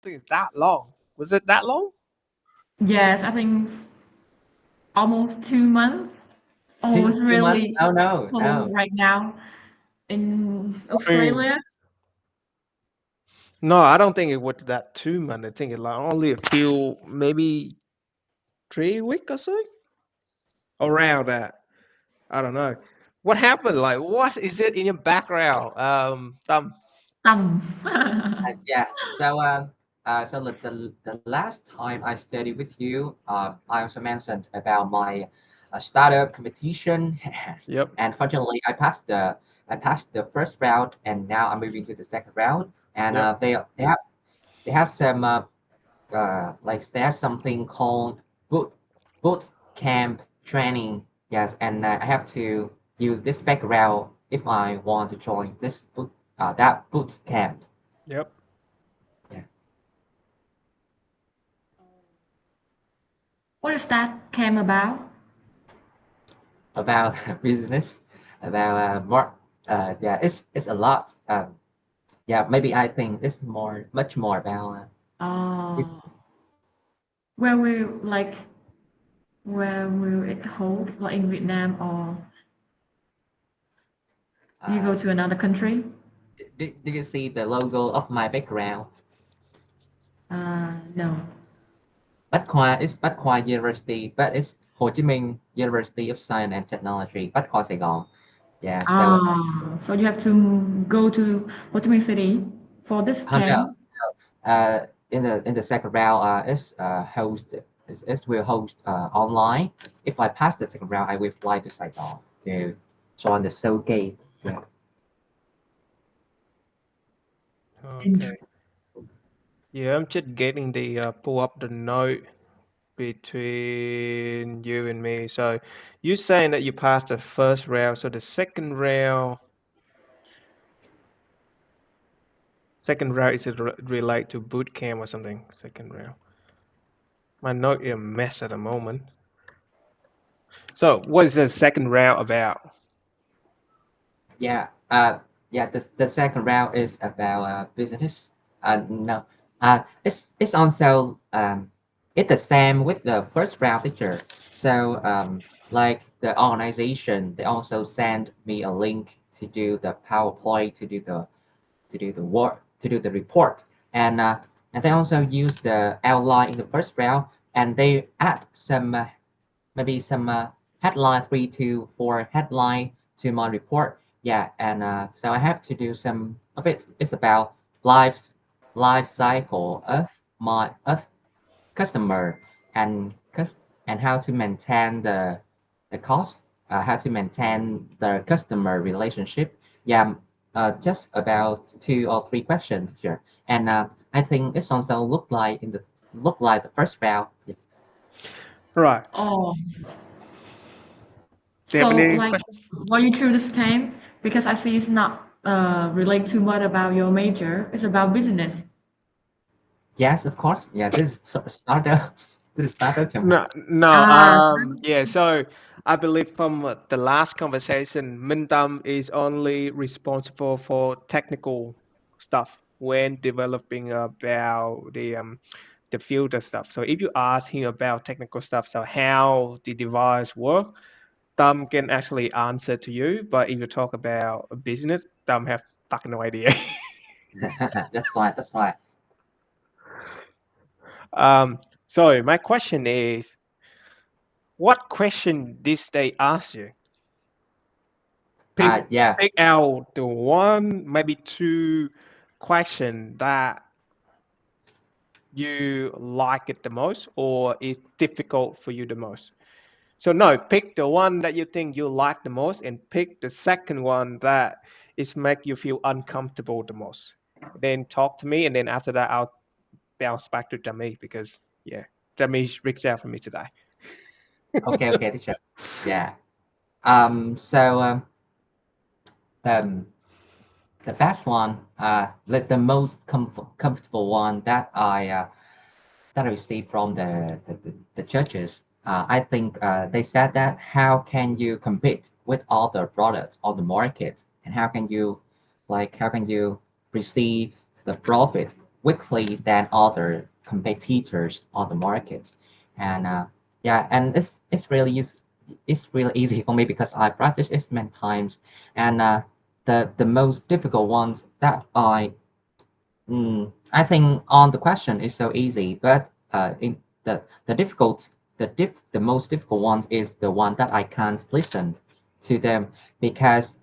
think it's that long. Was it that long? Yes, I think almost 2 months. Oh, it's 2 2 months? really Oh no, cold no. right now in I mean, Australia. no, I don't think it was that 2 months. I think it's like only a few, maybe 3 weeks or so, around that. I don't know. What happened? Like, what is it in your background? Tâm. Tầm. Yeah. So the last time I studied with you, I also mentioned about my startup competition, Yep. and fortunately, I passed the first round, and now I'm moving to the second round. And Yep. they have some like they have something called boot camp training. Yes, and I have to use this background if I want to join this boot camp. Yep. Yeah. What is that came about? About business, about more. Yeah, it's a lot. Yeah, maybe I think it's much more about business. Oh, where will like where will it hold? Like in Vietnam or you go Uh, to another country? do you see the logo of my background? No. Bách Khoa is Bách Khoa University, but it's Hồ Chí Minh University of Science and Technology, Bách Khoa Sài Gòn. Yeah, so So you have to go to Ho Chi Minh City for this no, camp. in the second round, it will host online. If I pass the second round, I will fly to Saigon to join the Seoul Gate. Yeah. Okay. Yeah, I'm just getting the pull up the note between you and me. So you saying that you passed the first round, so the second round is it relate to boot camp or something? Second round. My note is a mess at the moment. So what is the second round about? Yeah, the second round is about business. No, it's also it's the same with the first round picture. So like the organization, they also send me a link to do the PowerPoint, to do the work, to do the report, and they also use the outline in the first round, and they add some maybe some headline 3 to 4 headline to my report. Yeah, and so I have to do some of it. It's about life life cycle of customer and and how to maintain the cost, how to maintain the customer relationship. Yeah, just about 2 or 3 questions here, and I think it's also look like the first round. Yeah. Right. Oh, Do you have so any like questions? why you choose this camp? Because I see it's not relate too much about your major. It's about business. Yes, of course. Yeah, this is sort of starter. This is starter campaign. No, no. Ah, Yeah. So I believe from the last conversation, Mintam is only responsible for technical stuff when developing about the filter stuff. So if you ask him about technical stuff, so how the device work, Tom can actually answer to you. But if you talk about business, Tom have fucking no idea. That's right. That's right. So my question is, what question did they ask you? Pick Yeah. pick out the one, maybe two question that you like it the most or is difficult for you the most. So no, pick the one that you think you like the most and pick the second one that is make you feel uncomfortable the most. Then talk to me and then after that I'll bounce back to Jami because yeah, Jami reached out for me today. Okay. Okay, teacher. Yeah. So um, the best one, like the most comfortable one that I received from the judges. I think they said that how can you compete with other products on the market, and how can you receive the profit quickly than other competitors on the market. And yeah, and it's really easy for me because I practice it many times. And the most difficult ones that I think on the question is so easy, but in the difficult the most difficult one is the one that I can't listen to them because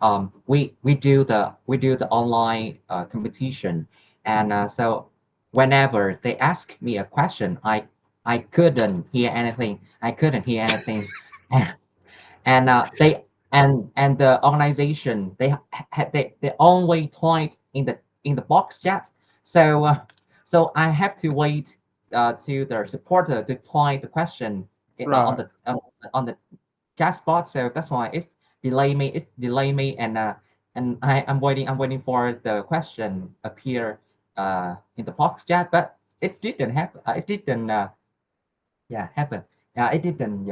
we do the online competition, and so whenever they ask me a question, I couldn't hear anything. I couldn't hear anything, and and the organization they only typed in the box chat, so so I have to wait to the supporter to type the question Right. on the chat spot. So that's why it delay me, and I'm waiting for the question appear in the box chat, but it didn't happen. It didn't yeah happen. Yeah, it didn't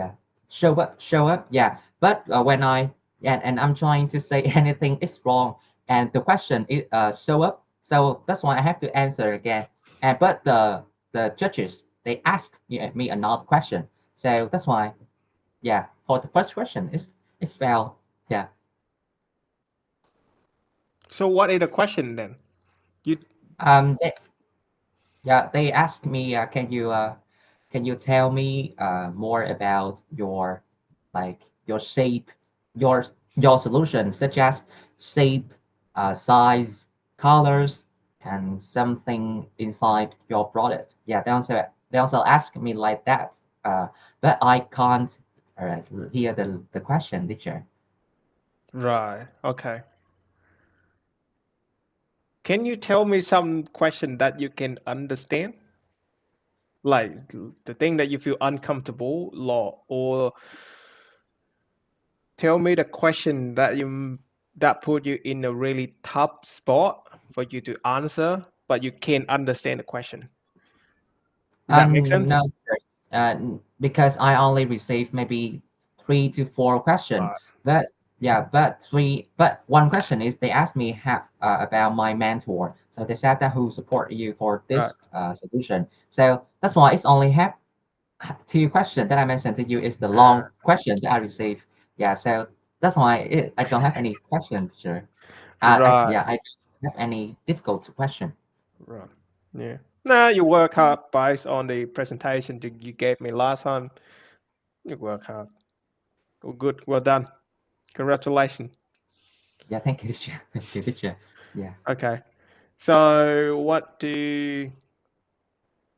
show up. Yeah, but when I and I'm trying to say anything is wrong, and the question is show up, so that's why I have to answer again. And but the judges they asked me another question, so that's why for the first question it's fail. Yeah. So what is the question then? You They, yeah, they asked me, can you tell me more about your your shape, your your solution, such as shape, size, colors, and something inside your product. Yeah, they also ask me like that. But I can't hear the question, teacher. right. Okay. Can you tell me some question that you can understand? Like the thing that you feel uncomfortable, or tell me the question that put you in a really tough spot for you to answer, but you can't understand the question. Does that make sense? No, sir. Because I only received maybe 3 to 4 questions. Right. But but one question is they asked me about my mentor. So they said that who support you for Right. this solution. So that's why it's only have 2 questions that I mentioned to you is the Uh, long question that I received. Yeah, so that's why I don't have any questions, sure. right. I don't have any difficult question. Right. Yeah. Nah, you work hard based on the presentation you gave me last time. You work hard. Oh, good. Well done. Congratulations. Yeah, thank you, teacher. Thank you, teacher. Yeah. Okay. So,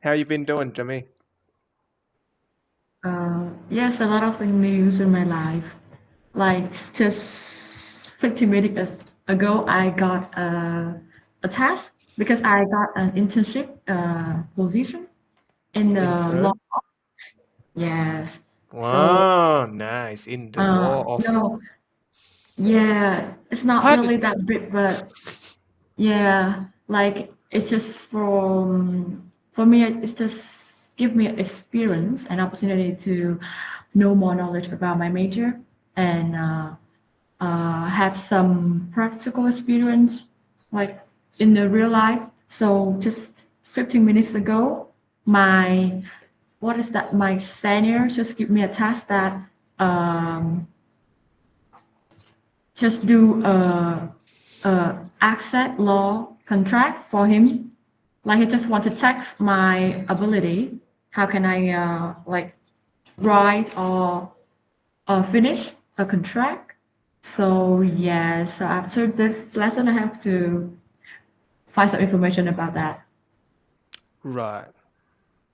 how you been doing, Jimmy? Yes, a lot of things news in my life. Like just 15 minutes ago, I got a task because I got an internship position in the law. Intern? Yes. So, Wow, nice. In the law office. no, yeah, it's not What? really that big, but yeah, like it's just for me, it's just give me experience and opportunity to know more knowledge about my major and have some practical experience like in the real life. So just 15 minutes ago, my what is that? My senior just give me a task that um, just do a asset law contract for him. Like he just want to test my ability. How can I like write or finish a contract? So yeah, so after this lesson, I have to find some information about that. Right.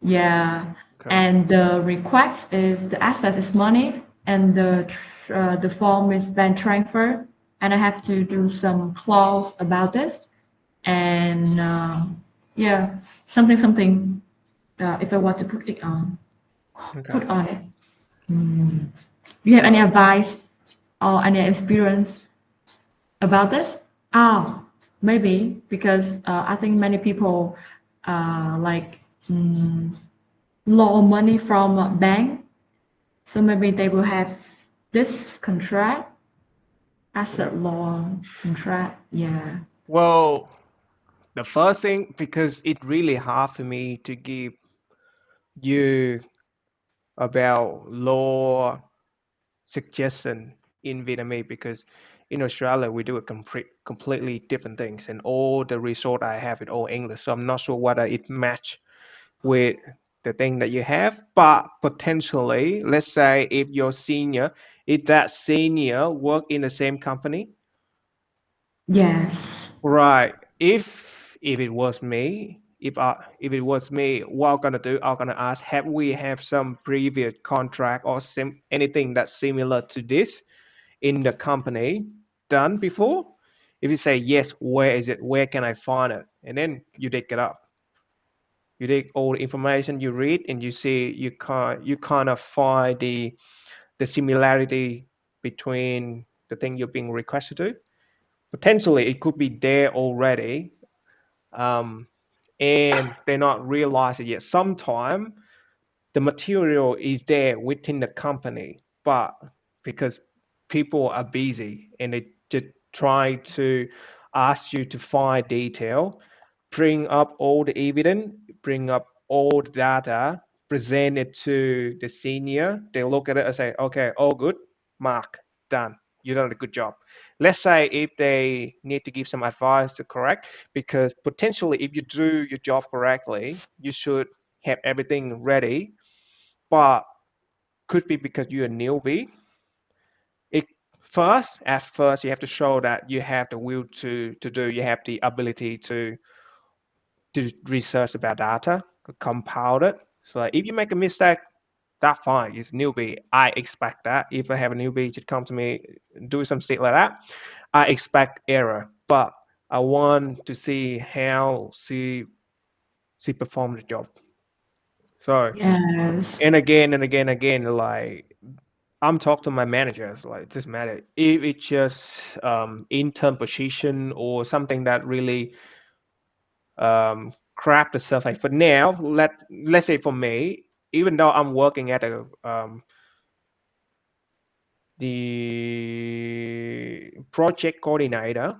Yeah, Okay. and the request is the asset is money, and the form is bank transfer, and I have to do some clause about this, and yeah, something. If I want to Okay. put on it. Mm. Do you have any advice or any experience about this? Oh, maybe because I think many people like loan money from a bank, so maybe they will have this contract, asset loan contract. Yeah. Well, the first thing, because it's really hard for me to give you about law suggestion in Vietnamese, because in Australia we do a completely different things, and all the resort I have is all English, so I'm not sure whether it match with the thing that you have. But potentially, let's say if your senior, if that senior work in the same company, Yes. right? If it was me, if it was me, what I'm gonna do, I'm gonna ask, have we have some previous contract or anything that's similar to this in the company done before? If you say yes, where is it? Where can I find it? And then you dig it up. You take all the information, you read, and you see, you kind of find the similarity between the thing you're being requested to. Potentially it could be there already, um, and they're not realize it yet. Sometimes the material is there within the company, but because people are busy and they just try to ask you to find detail, bring up all the evidence, bring up all the data, present it to the senior. They look at it and say, okay, all good, mark, done. You done a good job. Let's say if they need to give some advice to correct, because potentially if you do your job correctly, you should have everything ready, but could be because you're a newbie. It at first you have to show that you have the will to do, you have the ability to research about data, compile it. So like, if you make a mistake, that's fine. It's newbie. I expect that. If I have a newbie just come to me, do some shit like that, I expect error. But I want to see how she performed the job. So Yes. and again, like I'm talking to my managers, like it doesn't matter if it's just intern position or something that really craft the surface. For now, let's say for me, even though I'm working at the project coordinator,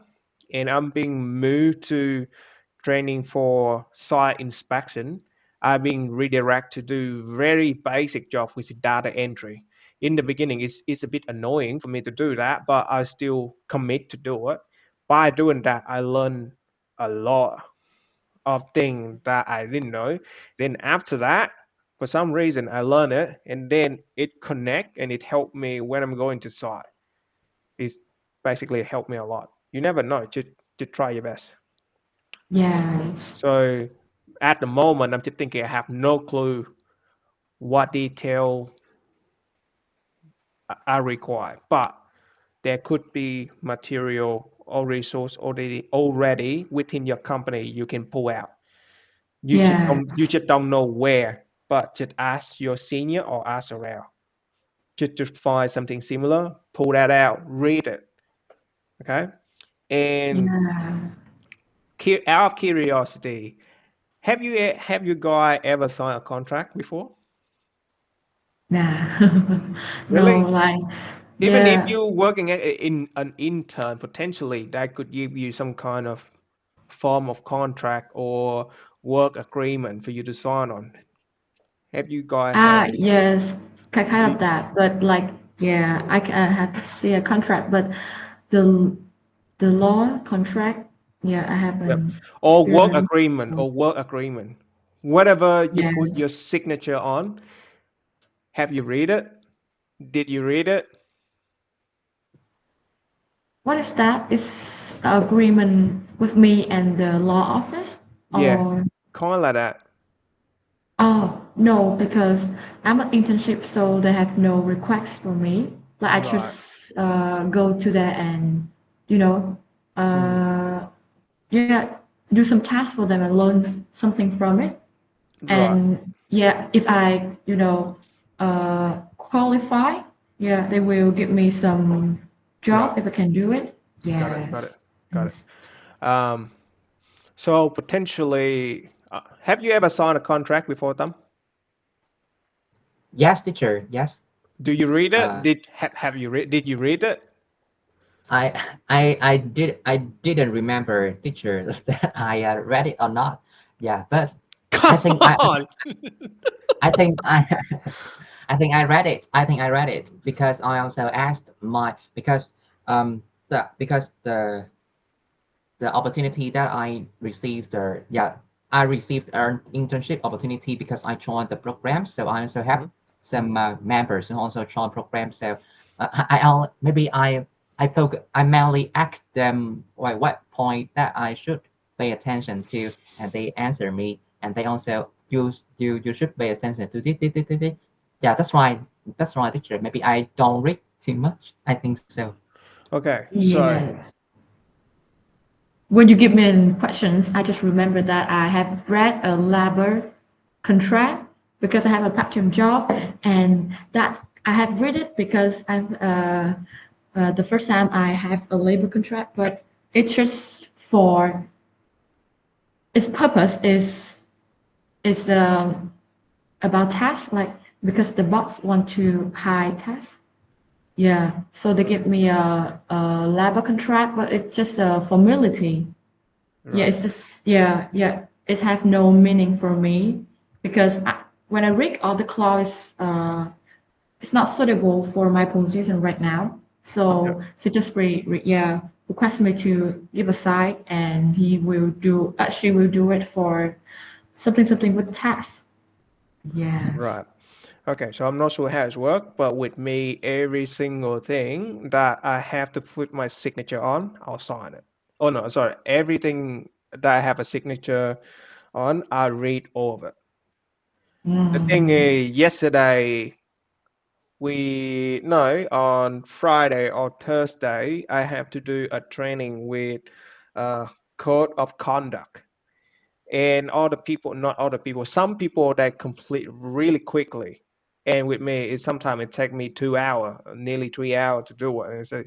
and I'm being moved to training for site inspection, I'm being redirected to do very basic job, which is data entry. In the beginning, it's a bit annoying for me to do that, but I still commit to do it. By doing that, I learn a lot of things that I didn't know. Then after that, for some reason, I learn it, and then it connect and it helped me when I'm going to site. It's basically helped me a lot. You never know. Just try your best. Yes. So at the moment, I'm just thinking I have no clue what detail I require, but there could be material or resource already within your company you can pull out. You Yes. just don't know where, but just ask your senior or ask around. Just to find something similar, pull that out, read it. Okay. And Yeah. out of curiosity, have you guys ever signed a contract before? Nah. No, Really? like, Even if yeah. you're working in an intern, potentially that could give you some kind of form of contract or work agreement for you to sign on. Have you guys had? Yes, kind Do, of that. But like, yeah, I have to see a contract, but the the law contract, yeah, I yep. haven't Or work experienced. agreement or work agreement. Whatever you put Yes. your signature on, have you read it? Did you read it? What is that? Is agreement with me and the law office? Yeah, Or kind of like that. oh no, because I'm an internship, so they have no requests for me. Like I Right. just go to there and you know Mm, uh yeah, do some tasks for them and learn something from it. right. And yeah, if I qualify, yeah, they will give me some Right. job if I can do it. Got it. Got it. Yes. Got it. Yes. Um, so potentially, have you ever signed a contract before them? Yes, teacher. Yes. Do you read it? Uh, Have you read? Did you read it? I didn't remember teacher that I read it or not. Yeah, but I Come think on. I think I I think I read it. I think I read it because I also asked my because the opportunity that I received I received an internship opportunity because I joined the program. So I also have Mhm. some members who also join program. So maybe I mainly asked them what point that I should pay attention to, and they answer me, and they also you should pay attention to this. Yeah, that's right, teacher. Maybe I don't read too much. I think so. Okay, so Yes. When you give me questions, I just remember that I have read a labor contract because I have a part-time job, and that I have read it because the first time I have a labor contract, but it's just for its purpose is about tasks, like because the boss want to hire tasks. Yeah, so they give me a labor contract, but it's just a formality. Yeah, right. it's just yeah. It have no meaning for me because when I read all the clause, it's not suitable for my position right now. Yeah. So just request me to give a sign, and he will do. She will do it for something with tax. Yes. Right. Okay, so I'm not sure how it's work, but with me, every single thing that I have to put my signature on, I'll sign it. Oh no, sorry. Everything that I have a signature on, I read all of it. The thing Mm. is, yesterday we no on Friday or Thursday, I have to do a training with code of conduct. And all the people, not all the people, some people they complete really quickly. And with me, it sometimes it take me 2 hours, nearly 3 hours to do it. And so,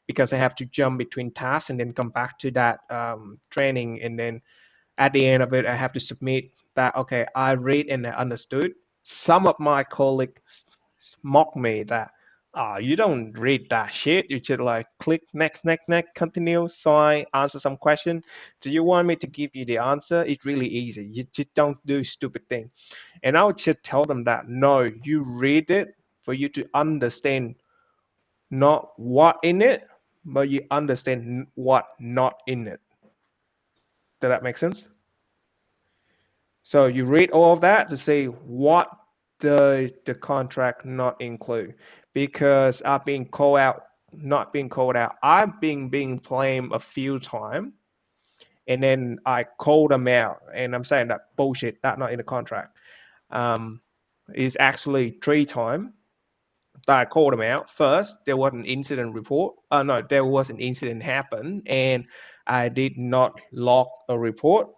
because I have to jump between tasks and then come back to that training, and then at the end of it, I have to submit that okay, I read and I understood. Some of my colleagues mock me that you don't read that shit. You just like click next, next, next, continue, sign, answer some question. Do you want me to give you the answer? It's really easy. You just don't do stupid thing. And I would just tell them that no, you read it for you to understand not what in it, but you understand what not in it. Does that make sense? So you read all of that to see what the contract not include. Because I've been called out, not being called out. I've been being blamed a few times, and then I call them out, and I'm saying that bullshit. That not in the contract. Um, is actually 3 times that I called them out. First, there was an incident report. No, there was an incident happen, and I did not log a report,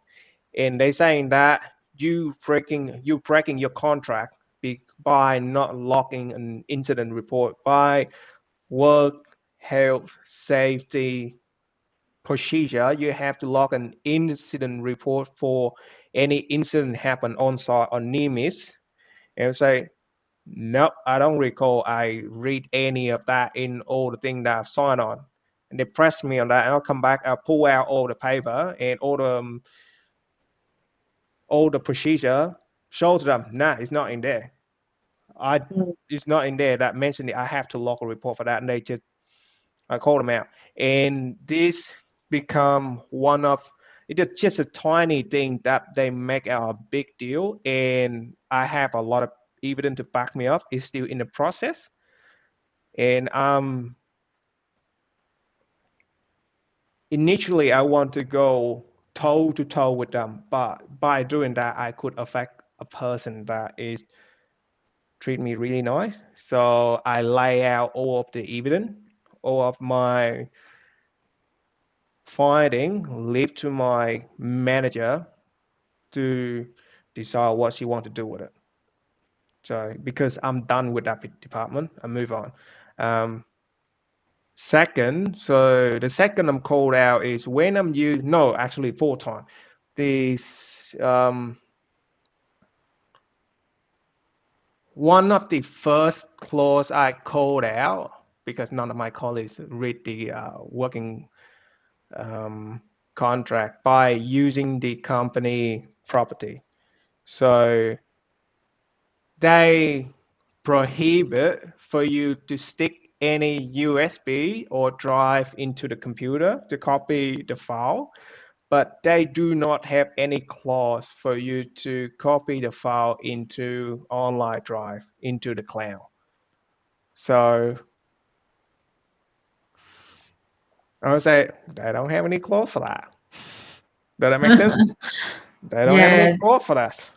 and they saying that you breaking your contract by not logging an incident report by work health safety procedure. You have to log an incident report for any incident happen on site or near miss. And say no, I don't recall I read any of that in all the things that I've signed on. And they press me on that, and I'll come back, I'll pull out all the paper and all the procedure, show to them, nah, it's not in there. I it's not in there that mentioned it. I have to log a report for that, and they just I call them out. And this become one of it's just a tiny thing that they make a big deal, and I have a lot of evidence to back me up. It's still in the process, and initially I want to go toe to toe with them, but by doing that, I could affect a person that is treat me really nice. So I lay out all of the evidence, all of my finding, leave to my manager to decide what she want to do with it. So because I'm done with that department, I move on. Um, Second, so the second I'm called out is when I'm used. No, actually, 4 times. This one of the first clause I called out. because none of my colleagues read the working contract by using the company property. So they prohibit for you to stick any USB or drive into the computer to copy the file, but they do not have any clause for you to copy the file into online drive, into the cloud. So I would say they don't have any clause for that. Does that make sense? They don't have any Yes. clause for that.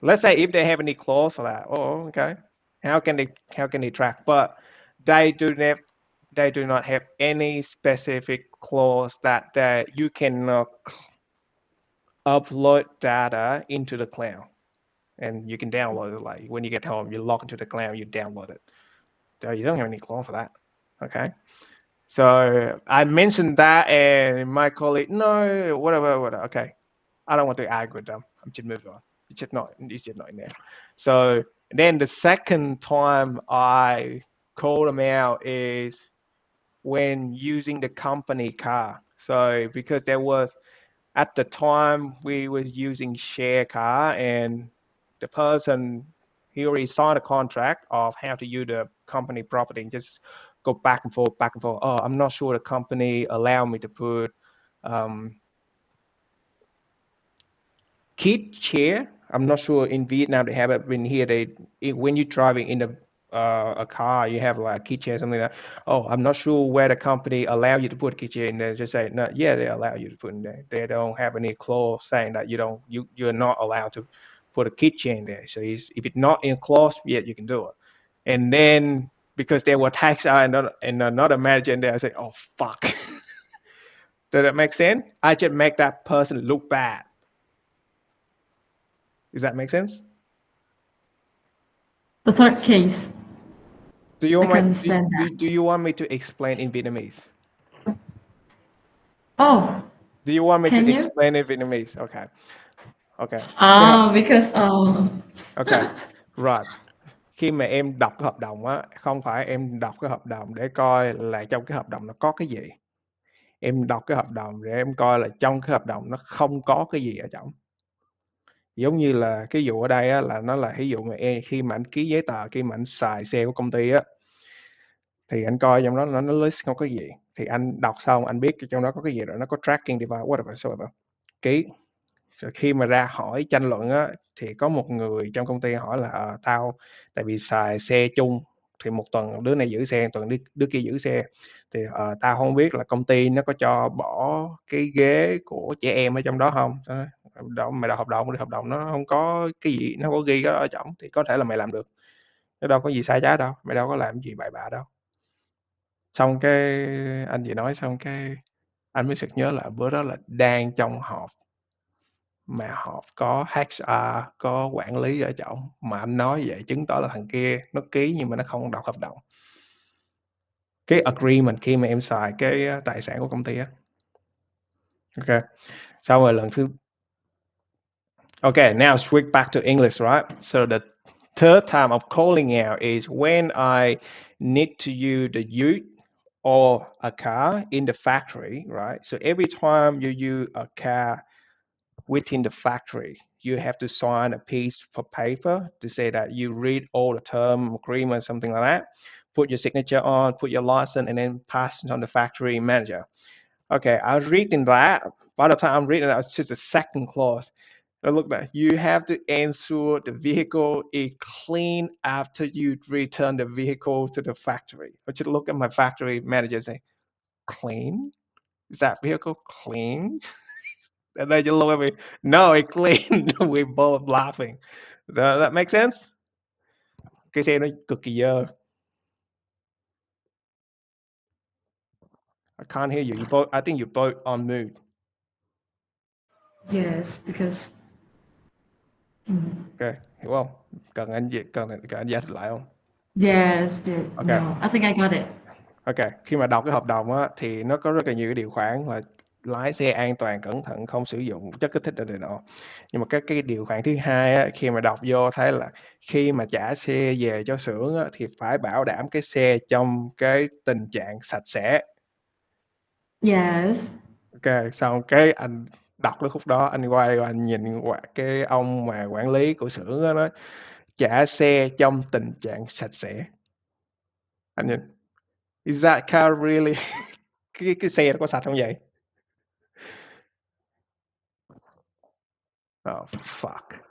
Let's say if they have any clause for that, oh, okay. How can they track? But they do not have any specific clause that you cannot upload data into the cloud, and you can download it. Like when you get home, you log into the cloud, you download it. So you don't have any clause for that. Okay. So I mentioned that, and my colleague, no, whatever. Okay, I don't want to argue with them. I'm just move on. It's just not in there. So then the second time I call them out is when using the company car. So because there was at the time we was using share car, and the person he already signed a contract of how to use the company property and just go back and forth, back and forth. Oh, I'm not sure the company allow me to put kid chair. I'm not sure in Vietnam they have it. In here, when you're driving in a car, you have like a key chair, something like that. Oh, I'm not sure where the company allow you to put a key chair in there. Just say no. Yeah, they allow you to put in there. They don't have any clause saying that you're not allowed to put a key chair in there. So if it's not in clause, yeah, you can do it. And then because there were tax and another manager in there, I said, oh fuck. Does that make sense? I just make that person look bad. Does that make sense? The third case, Do you I want can me, understand that. do you want me to explain in Vietnamese? Oh, Do you want me to can you? explain in Vietnamese? Okay. Okay. Because Okay. Right. Khi mà em đọc cái hợp đồng á, không phải em đọc cái hợp đồng để coi là trong cái hợp đồng nó có cái gì. Em đọc cái hợp đồng để em coi là trong cái hợp đồng nó không có cái gì ở trong. Giống như là cái vụ ở đây á, là nó là ví dụ mà khi mà anh ký giấy tờ, khi mà anh xài xe của công ty á, thì anh coi trong đó nó list không có gì, thì anh đọc xong anh biết trong đó có cái gì rồi, nó có tracking device whatever ký. Rồi khi mà ra hỏi tranh luận á, thì có một người trong công ty hỏi là tao tại vì xài xe chung thì một tuần đứa này giữ xe, tuần đứa kia giữ xe, thì tao không biết là công ty nó có cho bỏ cái ghế của trẻ em ở trong đó không. Đó, mày đọc hợp đồng nó không có cái gì, nó không có ghi đó ở trong, thì có thể là mày làm được, nó đâu có gì sai trái đâu, mày đâu có làm gì bậy bạ đâu. Xong cái anh chị nói xong cái anh mới sực nhớ là bữa đó là đang trong họp, mà họp có HR, có quản lý ở trong, mà anh nói vậy chứng tỏ là thằng kia nó ký nhưng mà nó không đọc hợp đồng, cái agreement khi mà em xài cái tài sản của công ty á. Ok, xong rồi lần thứ Okay, now switch back to English, right? So the third time of calling out is when I need to use the ute or a car in the factory, right? So every time you use a car within the factory, you have to sign a piece of paper to say that you read all the term agreement, something like that. Put your signature on, put your license, and then pass it on the factory manager. Okay, I was reading that. By the time I'm reading that, it's just a second clause. I look back. You have to ensure the vehicle is clean after you return the vehicle to the factory. I just look at my factory manager and say, clean? Is that vehicle clean? And they just look at me, no, it's clean. We both laughing. Does that make sense? Cái xe nó cực kỳ dơ. I can't hear you. I think you're both on mute. yes, because Ok, hiểu không? Cần anh giải thích lại không? yes, Okay. no, I think I got it. Ok, khi mà đọc cái hợp đồng á, thì nó có rất là nhiều cái điều khoản là lái xe an toàn, cẩn thận, không sử dụng chất kích thích này nọ. Nhưng mà cái điều khoản thứ hai á, khi mà đọc vô thấy là khi mà trả xe về cho xưởng á, thì phải bảo đảm cái xe trong cái tình trạng sạch sẽ. Yes. Ok, xong cái anh đọc cái khúc đó, anh quay và anh nhìn cái ông mà quản lý của xưởng đó, nói trả xe trong tình trạng sạch sẽ. Anh nhìn, is that car really cái xe nó có sạch không vậy? Oh fuck.